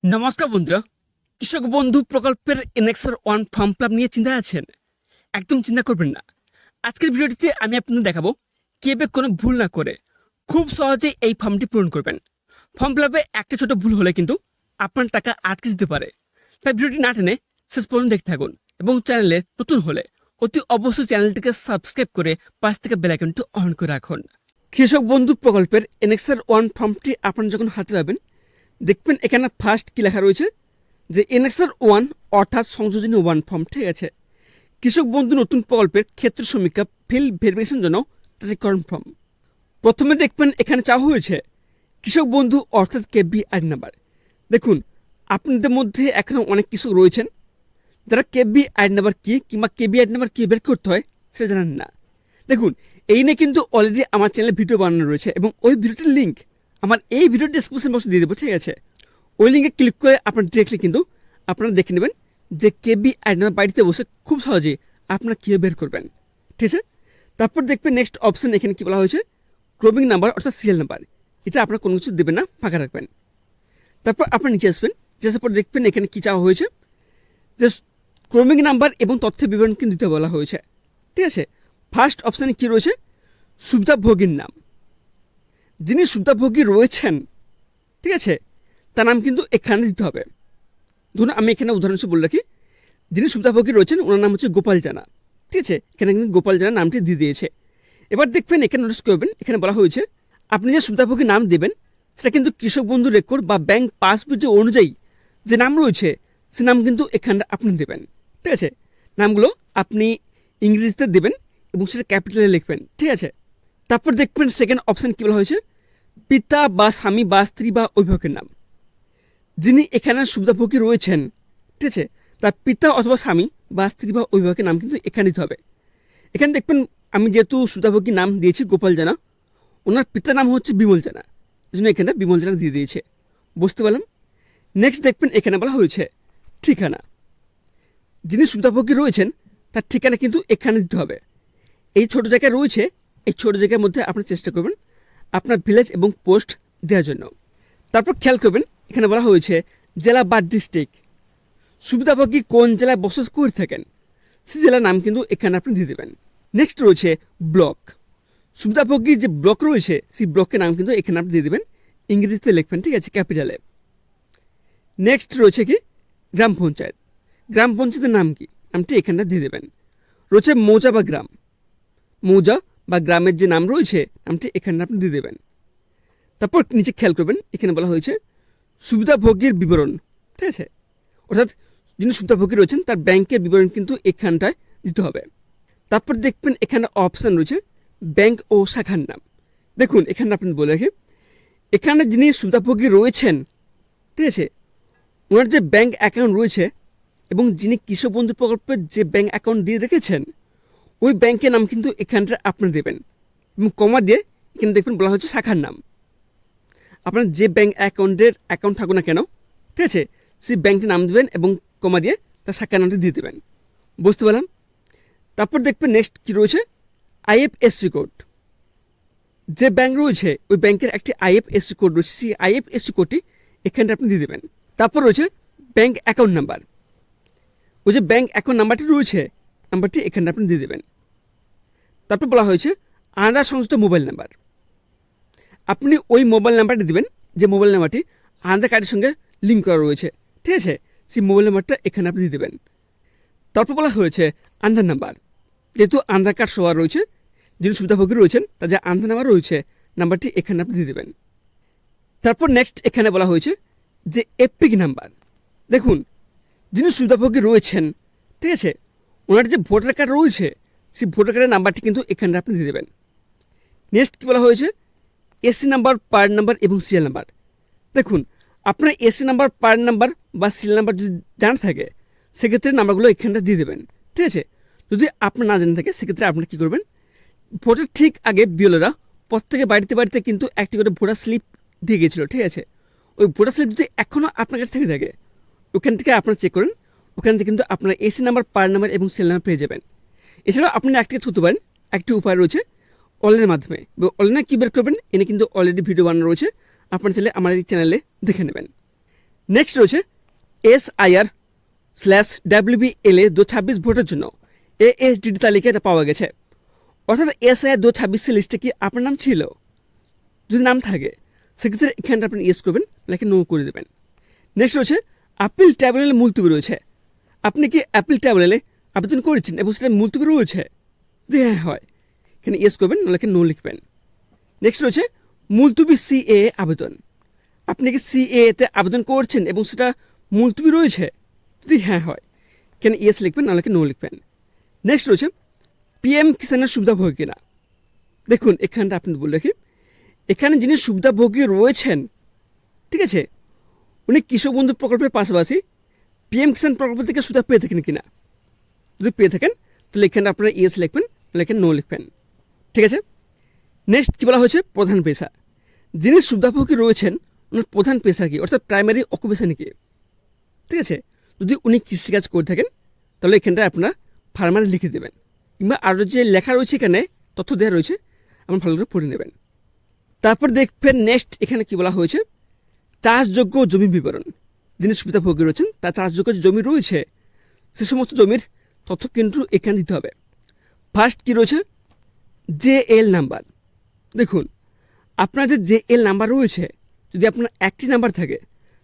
নমস্কার বন্ধুরা, কৃষক বন্ধু প্রকল্পের এনএক্সআর 1 ফর্ম ফিল আপ নিয়ে চিন্তায় আছেন? একদম চিন্তা করবেন না। আজকের ভিডিওটিতে আমি আপনাদের দেখাবো কীভাবে কোনো ভুল না করে খুব সহজেই এই ফর্মটি পূরণ করবেন। ফর্ম ফিল আপে একটা ছোট ভুল হলে কিন্তু আপনার টাকা আটকে যেতে পারে। তাই ভিডিওটি না টেনে শেষ পর্যন্ত দেখতে থাকুন এবং চ্যানেলে নতুন হলে অতি অবশ্যই চ্যানেলটিকে সাবস্ক্রাইব করে পাশ থেকে বেল আইকনটি অন করে রাখুন। কৃষক বন্ধু প্রকল্পের এনএক্সআর 1 ফর্মটি আপনারা যখন হাতে পাবেন, দেখবেন এখানে ফার্স্ট কি লেখা রয়েছে যে এনএক্সআর 1 অর্থাৎ সংযোজনী 1 ফর্ম। ঠিক আছে, কৃষক বন্ধু নতুন প্রকল্পের ক্ষেত্র সমীক্ষা ফিল্ড ভেরিফিকেশন জন্য যাচাইকরণ ফর্ম। প্রথমে দেখবেন এখানে চাওয়া হয়েছে কৃষক বন্ধু অর্থাৎ কেবি আইডি নাম্বার। দেখুন, আপনাদের মধ্যে এখনও অনেক কৃষক রয়েছেন যারা কেবি আইডি নাম্বার কী কিংবা কেবি আইডি নাম্বার কী বের করতে হয় সেটা জানেন না। দেখুন, এই নিয়ে কিন্তু অলরেডি আমার চ্যানেলে ভিডিও বানানো রয়েছে এবং ওই ভিডিওটির লিঙ্ক আমার এই ভিডিও ডিসক্রিপশন বক্সে দিয়ে দেবো। ঠিক আছে, ওই লিঙ্কে ক্লিক করে আপনারা ডিরেক্টলি কিন্তু আপনারা দেখে নেবেন যে কেবি আইডি নাম্বার বাড়িতে বসে খুব সহজেই আপনারা কীভাবে বের করবেন। ঠিক আছে, তারপর দেখবেন নেক্সট অপশন এখানে কী বলা হয়েছে ক্রমিং নাম্বার অর্থাৎ সিরিয়াল নাম্বার। এটা আপনারা কোনো কিছু দেবেন না, ফাঁকা রাখবেন। তারপর আপনার নিচে আসবেন, আসার পর দেখবেন এখানে কী চাওয়া হয়েছে যে ক্রমিং নাম্বার এবং তথ্য বিবরণ কিন্তু দিতে বলা হয়েছে। ঠিক আছে, ফার্স্ট অপশানে কী রয়েছে সুবিধাভোগীর নাম। যিনি সুবিধাভোগী রয়েছেন, ঠিক আছে, তার নাম কিন্তু এখানে দিতে হবে। ধরুন আমি এখানে উদাহরণ হিসেবে বলে রাখি, যিনি সুবিধাভোগী রয়েছেন ওনার নাম হচ্ছে গোপাল জানা। ঠিক আছে, এখানে কিন্তু গোপাল জানা নামটি দিয়ে দিয়েছে। এবার দেখবেন এখানে নোটিস করবেন, এখানে বলা হয়েছে আপনি যে সুবিধাভোগী নাম দেবেন সেটা কিন্তু কৃষক বন্ধু রেকর্ড বা ব্যাংক পাসবুক যে অনুযায়ী যে নাম রয়েছে সে নাম কিন্তু এখানে আপনি দেবেন। ঠিক আছে, নামগুলো আপনি ইংরেজিতে দেবেন এবং সেটা ক্যাপিটালে লিখবেন। ঠিক আছে, তারপর দেখবেন সেকেন্ড অপশান কী বলা হয়েছে পিতা বা স্বামী বা স্ত্রী বা অভিভাবকের নাম। যিনি এখানে সুবিধাভোগী রয়েছেন, ঠিক আছে, তার পিতা অথবা স্বামী বা স্ত্রী বা অভিভাবকের নাম কিন্তু এখানে দিতে হবে। এখানে দেখবেন আমি যেহেতু সুবিধাভোগী নাম দিয়েছি গোপাল জানা, ওনার পিতার নাম হচ্ছে বিমল জানা, এই জন্য এখানে বিমল জানা দিয়ে দিয়েছে। বুঝতে পারলাম। নেক্সট দেখবেন এখানে বলা হয়েছে ঠিকানা। যিনি সুবিধাভোগী রয়েছেন তার ঠিকানা কিন্তু এখানে দিতে হবে। এই ছোট জায়গায় রয়েছে, এই ছোট জায়গার মধ্যে আপনি চেষ্টা করবেন আপনার ভিলেজ এবং পোস্ট দেওয়ার জন্য। তারপর খেয়াল করবেন এখানে বলা হয়েছে জেলা বা ডিস্ট্রিক্ট। সুবিধাভোগী কোন জেলায় বসবাস করে থাকেন সেই জেলার নাম কিন্তু এখানে আপনি দিয়ে দেবেন। নেক্সট রয়েছে ব্লক। সুবিধাভোগী যে ব্লক রয়েছে সেই ব্লকের নাম কিন্তু এখানে আপনি দিয়ে দেবেন, ইংরেজিতে লিখবেন। ঠিক আছে, ক্যাপিটালে। নেক্সট রয়েছে কি গ্রাম পঞ্চায়েত। গ্রাম পঞ্চায়েতের নাম কি নামটি এখানটা দিয়ে দেবেন। রয়েছে মৌজা বা গ্রাম। মৌজা বা গ্রামের যে নাম রয়েছে নামটি এখানে আপনি দিয়ে দেবেন। তারপর নিচে খেয়াল করবেন এখানে বলা হয়েছে সুবিধাভোগীর বিবরণ। ঠিক আছে, অর্থাৎ যিনি সুবিধাভোগী রয়েছেন তার ব্যাংকের বিবরণ কিন্তু এখানটায় দিতে হবে। তারপর দেখবেন এখানে অপশান রয়েছে ব্যাংক ও শাখার নাম। দেখুন এখানে আপনি বলে রাখি এখানে যিনি সুবিধাভোগী রয়েছেন, ঠিক আছে, ওনার যে ব্যাংক অ্যাকাউন্ট রয়েছে এবং যিনি কৃষক বন্ধু প্রকল্পের যে ব্যাংক অ্যাকাউন্ট দিয়ে রেখেছেন ওই ব্যাংকের নাম কিন্তু এখানটা আপনি দেবেন এবং কমা দিয়ে এখানে দেখবেন বলা হচ্ছে শাখার নাম। আপনার যে ব্যাংক অ্যাকাউন্ট থাকুক না কেন, ঠিক আছে, সেই ব্যাংকটির নাম দেবেন এবং কমা দিয়ে তার শাখার নামটি দিয়ে দেবেন। বুঝতে পারলাম। তারপর দেখবেন নেক্সট কী রয়েছে আইএফএসসি কোড। যে ব্যাংক রয়েছে ওই ব্যাংকের একটি আইএফএসসি কোড রয়েছে, সেই আইএফএসসি কোডটি এখানটা আপনি দিয়ে দেবেন। তারপর রয়েছে ব্যাংক অ্যাকাউন্ট নাম্বার। ওই যে ব্যাংক অ্যাকাউন্ট নাম্বারটি রয়েছে নাম্বারটি এখানটা আপনি দিয়ে দেবেন। তারপর বলা হয়েছে আধার সংযুক্ত মোবাইল নাম্বার। আপনি ওই মোবাইল নাম্বারটি দেবেন যে মোবাইল নাম্বারটি আধার কার্ডের সঙ্গে লিঙ্ক করা রয়েছে। ঠিক আছে, সেই মোবাইল নাম্বারটা এখানে আপনি দিয়ে দেবেন। তারপর বলা হয়েছে আধার নাম্বার। যেহেতু আধার কার্ড সবার রয়েছে, যিনি সুবিধাভোগী রয়েছেন তার যে আধার নাম্বার রয়েছে নাম্বারটি এখানে আপনি দিয়ে দেবেন। তারপর নেক্সট এখানে বলা হয়েছে যে এপিক নাম্বার। দেখুন যিনি সুবিধাভোগী রয়েছেন, ঠিক আছে, ওনার যে ভোটার কার্ড রয়েছে সেই ভোটার কার্ডের নাম্বারটি কিন্তু এখানে আপনি দিয়ে দেবেন। নেক্সট কী বলা হয়েছে এসি নাম্বার, পার নাম্বার এবং সিরিয়াল নাম্বার। দেখুন আপনার এসি নাম্বার, পার নাম্বার বা সিরিয়াল নাম্বার যদি জানা থাকে সেক্ষেত্রে নাম্বারগুলো এখানটা দিয়ে দেবেন। ঠিক আছে, যদি আপনার না জানা থাকে সেক্ষেত্রে আপনারা কী করবেন ভোটের ঠিক আগে বিএলওরা প্রত্যেকে বাড়িতে বাড়িতে কিন্তু একটি করে ভোটার স্লিপ দিয়ে গেছিলো। ঠিক আছে, ওই ভোটার স্লিপ যদি এখনও আপনার কাছে থেকে থাকে ওখান থেকে আপনারা চেক করেন, ওখান থেকে কিন্তু আপনার এসি নাম্বার, পার নাম্বার এবং সিরিয়াল নাম্বার পেয়ে যাবেন। এছাড়াও আপনি একটি কাজ করতে পারেন, একটি উপায় রয়েছে অনলাইনের মাধ্যমে। অনলাইনে কী বের করবেন এনে কিন্তু অলরেডি ভিডিও বানানো রয়েছে, আপনার চাইলে আমার এই চ্যানেলে দেখে নেবেন। নেক্সট রয়েছে SIR/WBLA 2026 ভোটের জন্য ASDD তালিকাটা পাওয়া গেছে। অর্থাৎ SIR 2026 লিস্টে কি আপনার নাম ছিল? যদি নাম থাকে সেক্ষেত্রে এখানটা আপনি ইয়েস করবেন, নাকি নো করে দেবেন। নেক্সট রয়েছে আপিল ট্রাইব্যুনালে মুলতবি রয়েছে। আপনি কি আপিল ট্রাইব্যুনালে আবেদন করেছেন এবং সেটা মুলতবি রয়েছে? যদি হ্যাঁ হয় এখানে ইয়েস করবেন, নাকি নো লিখবেন। নেক্সট রয়েছে মুলতবি CAA আবেদন। আপনি কি CAA-তে আবেদন করছেন এবং সেটা মুলতবি রয়েছে? যদি হ্যাঁ হয় এখানে ইয়েস লিখবেন, নাকি নো লিখবেন। নেক্সট রয়েছে PM কিষানের সুবিধাভোগী কিনা। দেখুন এখানটা আপনি বলে রাখি, এখানে যিনি সুবিধাভোগী রয়েছেন, ঠিক আছে, উনি কৃষক বন্ধু প্রকল্পের পাশাপাশি PM কিষান প্রকল্প থেকে সুবিধা পেয়ে থাকেন কিনা। যদি পেয়ে থাকেন তাহলে এখানে আপনারা ইয়েস লিখবেন, এখানে নো লিখবেন। ঠিক আছে। নেক্সট কী বলা হয়েছে, প্রধান পেশা। যিনি সুবিধাভোগী রয়েছেন ওনার প্রধান পেশা কি, অর্থাৎ প্রাইমারি অকুপেশন কি। ঠিক আছে, যদি উনি কৃষিকাজ করে থাকেন তাহলে এখানটা আপনারা ফার্মার লিখে দেবেন, কিংবা আরও যে লেখা রয়েছে এখানে তথ্য দেওয়া রয়েছে আপনার ভালো করে পড়ে নেবেন। তারপর দেখবেন নেক্সট এখানে কি বলা হয়েছে, চাষযোগ্য জমি বিবরণ। যিনি সুবিধাভোগী রয়েছেন তার চাষযোগ্য যে জমি রয়েছে সে সমস্ত জমির তথ্য কিন্তু এখানে দিতে হবে। ফার্স্ট কি রয়েছে, JL নাম্বার। দেখুন আপনার যে JL নাম্বার রয়েছে, যদি আপনার একটি নাম্বার থাকে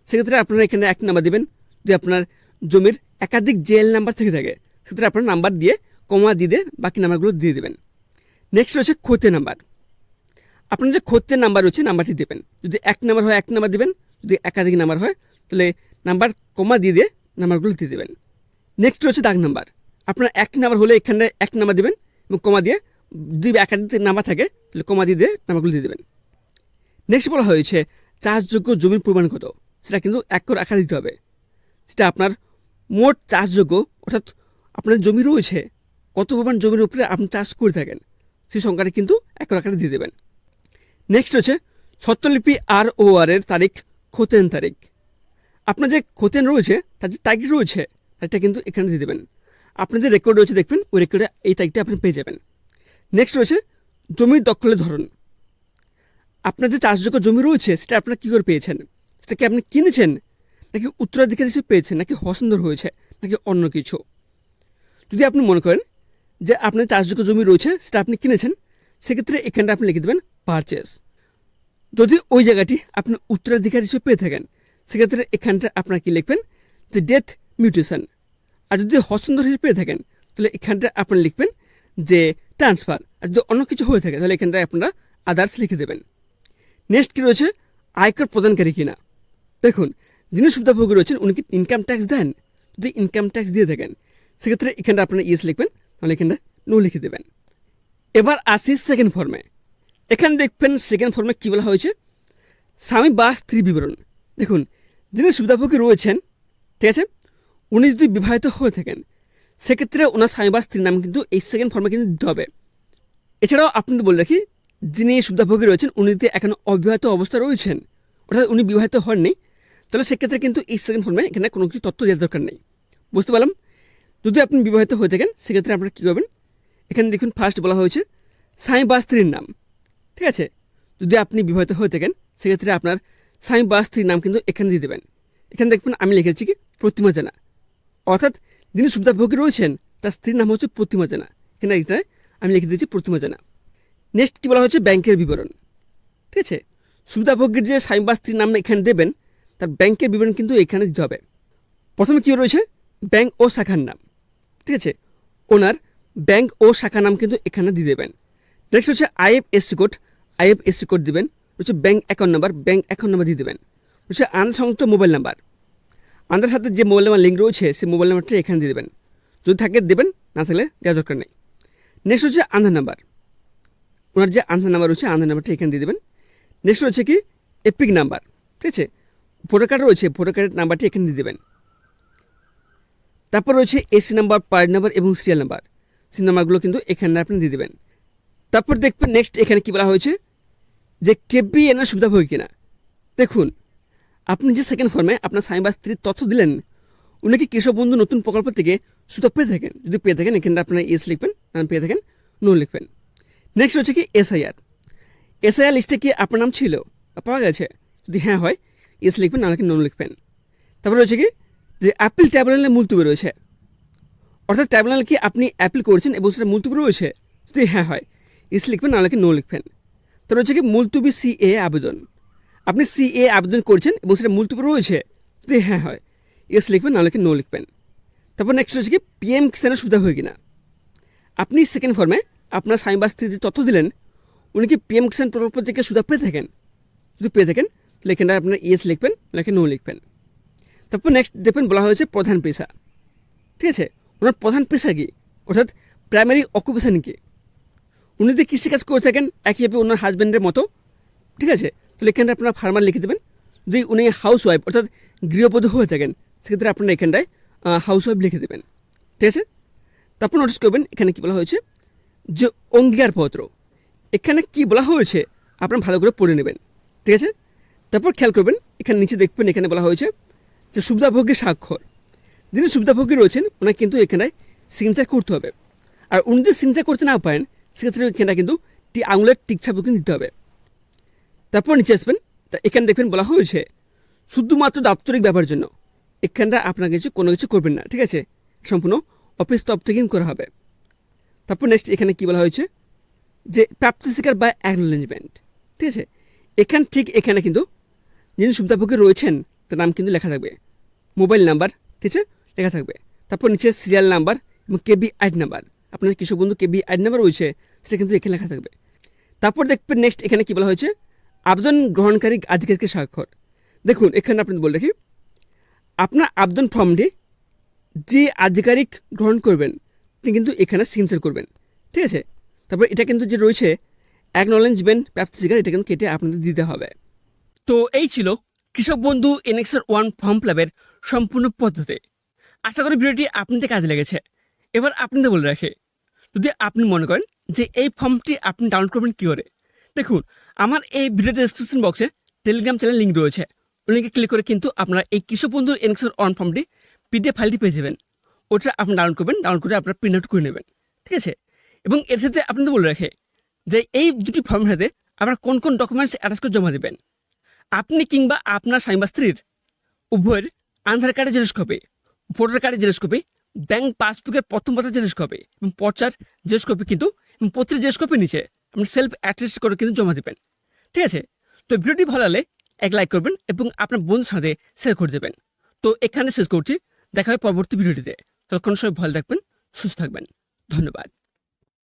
সেক্ষেত্রে আপনারা এখানে একটি নাম্বার দেবেন। যদি আপনার জমির একাধিক JL নাম্বার থেকে থাকে সেক্ষেত্রে আপনার নাম্বার দিয়ে কমা দিয়ে বাকি নাম্বারগুলো দিয়ে দেবেন। নেক্সট রয়েছে খতিয়ান নাম্বার। আপনার যে খতিয়ান নাম্বার রয়েছে নাম্বারটি দেবেন। যদি এক নাম্বার হয় এক নাম্বার দেবেন, যদি একাধিক নাম্বার হয় তাহলে নাম্বার কমা দিয়ে নাম্বারগুলো দিয়ে দেবেন। নেক্সট রয়েছে দাগ নাম্বার। আপনার একটি নাম্বার হলে এখানে এক নাম্বার দেবেন এবং কমা দিয়ে, যদি একাধিক নাম্বার থাকে তাহলে কমা দিয়ে নাম্বারগুলো দিয়ে দেবেন। নেক্সট বলা হয়েছে চাষযোগ্য জমির পরিমাণ কত, সেটা কিন্তু একর আকারে দিতে হবে। সেটা আপনার মোট চাষযোগ্য, অর্থাৎ আপনার জমি রয়েছে কত পরিমাণ জমির উপরে আপনি চাষ করে থাকেন সেই সংখ্যাটা কিন্তু একর আকারে দিয়ে দেবেন। নেক্সট রয়েছে স্বত্বলিপি ROR এর তারিখ, খতিয়ান তারিখ। আপনার যে খতিয়ান রয়েছে তার যে তারিখ রয়েছে তারিখটা কিন্তু এখানে দিয়ে দেবেন। আপনার যে রেকর্ড রয়েছে দেখবেন ওই রেকর্ডে এই তারিখটা আপনি পেয়ে যাবেন। নেক্সট রয়েছে জমির দখলের ধরন। আপনার যে চাষযোগ্য জমি রয়েছে সেটা আপনারা কী করে পেয়েছেন, সেটা কি আপনি কিনেছেন, নাকি উত্তরাধিকার হিসেবে পেয়েছেন, নাকি হস্তান্তর হয়েছে, নাকি অন্য কিছু। যদি আপনি মনে করেন যে আপনার চাষযোগ্য জমি রয়েছে সেটা আপনি কিনেছেন, সেক্ষেত্রে এখানটা আপনি লিখে দেবেন পারচেস। যদি ওই জায়গাটি আপনি উত্তরাধিকার হিসেবে পেয়ে থাকেন সেক্ষেত্রে এখানটা আপনারা কি লিখবেন, যে ডেথ মিউটেশন। আর যদি হস্তান্তর হিসেবে পেয়ে থাকেন তাহলে এখানটা আপনি লিখবেন যে ট্রান্সফার। আর যদি অন্য কিছু হয়ে থাকে তাহলে এখানটায় আপনারা আদার্স লিখে দেবেন। নেক্সট কী রয়েছে, আয়কর প্রদানকারী কিনা। দেখুন যিনি সুবিধাভোগী রয়েছেন উনি কি ইনকাম ট্যাক্স দেন। যদি ইনকাম ট্যাক্স দিয়ে থাকেন সেক্ষেত্রে এখানটা আপনারা ইয়েস লিখবেন, তাহলে এখানটা নো লিখে দেবেন। এবার আসি সেকেন্ড ফর্মে। এখানে দেখবেন সেকেন্ড ফর্মে কী বলা হয়েছে, স্বামী বা স্ত্রী বিবরণ। দেখুন যিনি সুবিধাভোগী রয়েছেন, ঠিক আছে, উনি যদি বিবাহিত হয়ে থাকেন সেক্ষেত্রে ওনার স্বামী বা স্ত্রীর নাম কিন্তু এই সেকেন্ড ফর্মে কিন্তু দিতে হবে। এছাড়াও আপনাদের বলে রাখি, যিনি সুবিধাভোগী রয়েছেন উনি যদি এখনও অবিবাহিত অবস্থা রয়েছেন, অর্থাৎ উনি বিবাহিত হননি, তাহলে সেক্ষেত্রে কিন্তু এই সেকেন্ড ফর্মে এখানে কোনো কিছু তথ্য দেওয়ার দরকার নেই। বুঝতে পারলাম। যদি আপনি বিবাহিত হয়ে থাকেন সেক্ষেত্রে আপনারা কী করবেন, এখানে দেখুন ফার্স্ট বলা হয়েছে স্বামী বা স্ত্রীর নাম। ঠিক আছে, যদি আপনি বিবাহিত হয়ে থাকেন সেক্ষেত্রে আপনার স্বামী বা স্ত্রীর নাম কিন্তু এখানে দিয়ে দেবেন। এখানে দেখবেন আমি লিখেছি কি প্রতিমা জানা, অর্থাৎ যিনি সুবিধাভোগী রয়েছেন তার স্ত্রীর নাম হচ্ছে প্রতিমা জানা। এখানে আমি লিখে দিয়েছি প্রতিমা জানা। নেক্সট কী বলা হচ্ছে ব্যাংকের বিবরণ। ঠিক আছে, সুবিধাভোগীর যে স্বামী বা স্ত্রীর নাম এখানে দেবেন তার ব্যাংকের বিবরণ কিন্তু এখানে দিতে হবে। প্রথমে কী রয়েছে, ব্যাংক ও শাখার নাম। ঠিক আছে, ওনার ব্যাংক ও শাখার নাম কিন্তু এখানে দিয়ে দেবেন। নেক্সট হচ্ছে IFSC কোড দিবেন। হচ্ছে ব্যাংক অ্যাকাউন্ট নাম্বার দিয়ে দেবেন। হচ্ছে আধার সংযুক্ত মোবাইল নাম্বার, আধার সাথে যে মোবাইল নাম্বার লিঙ্ক রয়েছে সেই মোবাইল নাম্বারটা এখানে দিয়ে দেবেন। যদি থাকে দেবেন, না থাকলে দেওয়ার দরকার নেই। নেক্সট হচ্ছে আধার নাম্বার, ওনার যে আধার নাম্বার রয়েছে আধার নাম্বারটা এখানে দিয়ে দেবেন। নেক্সট রয়েছে কি এপিক নাম্বার। ঠিক আছে, ভোটার কার্ড রয়েছে ভোটার কার্ডের নাম্বারটি এখানে দিয়ে দেবেন। তারপর রয়েছে এসি নাম্বার, পার্ট নাম্বার এবং সিরিয়াল নাম্বার, সেই নাম্বারগুলো কিন্তু এখানে আপনি দিয়ে দেবেন। তারপর দেখবেন নেক্সট এখানে কী বলা হয়েছে, যে KBN সুবিধাভোগী কিনা। দেখুন আপনি যে সেকেন্ড ফর্মে আপনার স্বামী বা স্ত্রীর তথ্য দিলেন উনি কি কৃষক বন্ধু নতুন প্রকল্প থেকে সুবিধা পেয়ে থাকেন। যদি পেয়ে থাকেন এখানে আপনারা ইয়েস লিখবেন, না পেয়ে থাকেন নো লিখবেন। নেক্সট হচ্ছে কি SIR লিস্টে কি আপনার নাম ছিল পাওয়া গেছে। যদি হ্যাঁ হয় ইয়েস লিখবেন, না নো লিখবেন। তারপর রয়েছে কি যে অ্যাপেল ট্রাইব্যুনালে মুলতবি রয়েছে, অর্থাৎ ট্রাইব্যুনাল কি আপনি অ্যাপিল করেছেন এবং সেটা মুলতবি রয়েছে, যদি হ্যাঁ হয় ইস লিখবেন, নাহলে কি নো লিখবেন। তারপর হচ্ছে কি মুলতবি সিএ আবেদন, আপনি সিএ আবেদন করছেন এবং সেটা মুলতবি রয়েছে, যদি হ্যাঁ হয় ইস লিখবেন, নাহলে কি নো লিখবেন। তারপর নেক্সট হচ্ছে কি পিএম কিষানের সুবিধা হয় কিনা, আপনি সেকেন্ড ফর্মে আপনার স্বামী বা স্ত্রীর তথ্য দিলেন, উনি কি পিএম কিষান প্রকল্প থেকে সুবিধা পেয়ে থাকেন, যদি পেয়ে থাকেন তাহলে এখানটা আপনার ইয়েস লিখবেন, নাকি নো লিখবেন। তারপর নেক্সট দেখবেন বলা হয়েছে প্রধান পেশা, ঠিক আছে, ওনার প্রধান পেশা কি, অর্থাৎ প্রাইমারি অকুপেশন কি, উনি যদি কৃষিকাজ করে থাকেন একইভাবে ওনার হাজব্যান্ডের মতো, ঠিক আছে, তাহলে এখানটা আপনারা ফার্মার লিখে দেবেন। যদি উনি হাউস ওয়াইফ অর্থাৎ গৃহবধূ হয়ে থাকেন সেক্ষেত্রে আপনারা এখানটায় হাউস ওয়াইফ লিখে দেবেন, ঠিক আছে। তারপর নোটিস করবেন এখানে কী বলা হয়েছে যে অঙ্গীকারপত্র, এখানে কি বলা হয়েছে আপনারা ভালো করে পড়ে নেবেন, ঠিক আছে। তারপর খেয়াল করবেন এখানে নিচে দেখবেন এখানে বলা হয়েছে যে সুবিধাভোগী স্বাক্ষর, যিনি সুবিধাভোগী রয়েছেন ওনাকে কিন্তু এখানে সিগনেচার করতে হবে, আর উনি যদি সিগনেচার করতে না পারেন সেক্ষেত্রে এখানে কিন্তু আঙুলের টিক ছাপ দিতে হবে। তারপর নিচে আসবেন, তা এখানে দেখবেন বলা হয়েছে শুধুমাত্র দাপ্তরিক ব্যাপারের জন্য, এখানটা আপনার কিছু কোনো কিছু করবেন না, ঠিক আছে, সম্পূর্ণ অফিস তরফ থেকে করা হবে। তারপর নেক্সট এখানে কী বলা হয়েছে যে প্রাপ্তি স্বীকার বা অ্যাকনোলেজমেন্ট, ঠিক আছে, ঠিক এখানে কিন্তু যিনি সুবিধাভোগী রয়েছেন তার নাম কিন্তু লেখা থাকবে, মোবাইল নাম্বার, ঠিক আছে, লেখা থাকবে। তারপর নিচে সিরিয়াল নাম্বার এবং কেবি আইডি নাম্বার, আপনার কৃষক বন্ধু কেবি আইডি নাম্বার রয়েছে সেটা কিন্তু এখানে লেখা থাকবে। তারপর দেখবেন নেক্সট এখানে কী বলা হয়েছে আবেদন গ্রহণকারী আধিকারিকের স্বাক্ষর। দেখুন এখানে আপনি বলে রাখি আপনার আবেদন ফর্মটি যে আধিকারিক গ্রহণ করবেন তিনি কিন্তু এখানে সিগনেচার করবেন, ঠিক আছে। তারপর এটা কিন্তু যে রয়েছে অ্যাকনোলেজমেন্ট প্রাপ্তি স্বীকার, এটা কিন্তু কেটে আপনাদের দিতে হবে। তো এই ছিল কৃষক বন্ধু এনএক্সআর 1 ফর্ম ফিল-আপের সম্পূর্ণ পদ্ধতি। আশা করি ভিডিওটি আপনাদের কাজে লেগেছে। এবার আপনাদের বলে রাখি, যদি আপনি মনে করেন যে এই ফর্মটি আপনি ডাউনলোড করবেন কী করে, দেখুন আমার এই ভিডিও ডেসক্রিপশন বক্সে টেলিগ্রাম চ্যানেল লিঙ্ক রয়েছে, ওই লিঙ্কে ক্লিক করে কিন্তু আপনারা এই কৃষক বন্ধু এনএক্সআর 1 ফর্মটি পিডিএফ ফাইলটি পেয়ে যাবেন। ওটা আপনি ডাউনলোড করবেন, ডাউনলোড করে আপনারা প্রিন্ট আউট করে নেবেন, ঠিক আছে। এবং এর সাথে আপনাদের বলে রাখে যে এই দুটি ফর্মের সাথে আপনারা কোন কোন ডকুমেন্টস অ্যাটাচ করে জমা দেবেন। আপনি কিংবা আপনার স্বামী বা স্ত্রীর উভয়ের আধার কার্ডের জেরক্স কপি, ভোটার কার্ডের জেরক্স কপি, ব্যাংক পাসবুকের প্রথম পাতার জেরক্স কপি এবং পর্চার জেরক্স কপি কিন্তু প্রতিটি জেরক্স কপি নিচে আপনি সেলফ অ্যাটেস্ট করে কিন্তু জমা দেবেন, ঠিক আছে। তো ভিডিওটি ভালো লাগলে এক লাইক করবেন এবং আপনার বন্ধুর সাথে শেয়ার করে দেবেন। তো এখানে শেষ করছি, দেখা হবে পরবর্তী ভিডিওটিতে। ততক্ষণ সবাই ভালো থাকবেন, সুস্থ থাকবেন, ধন্যবাদ।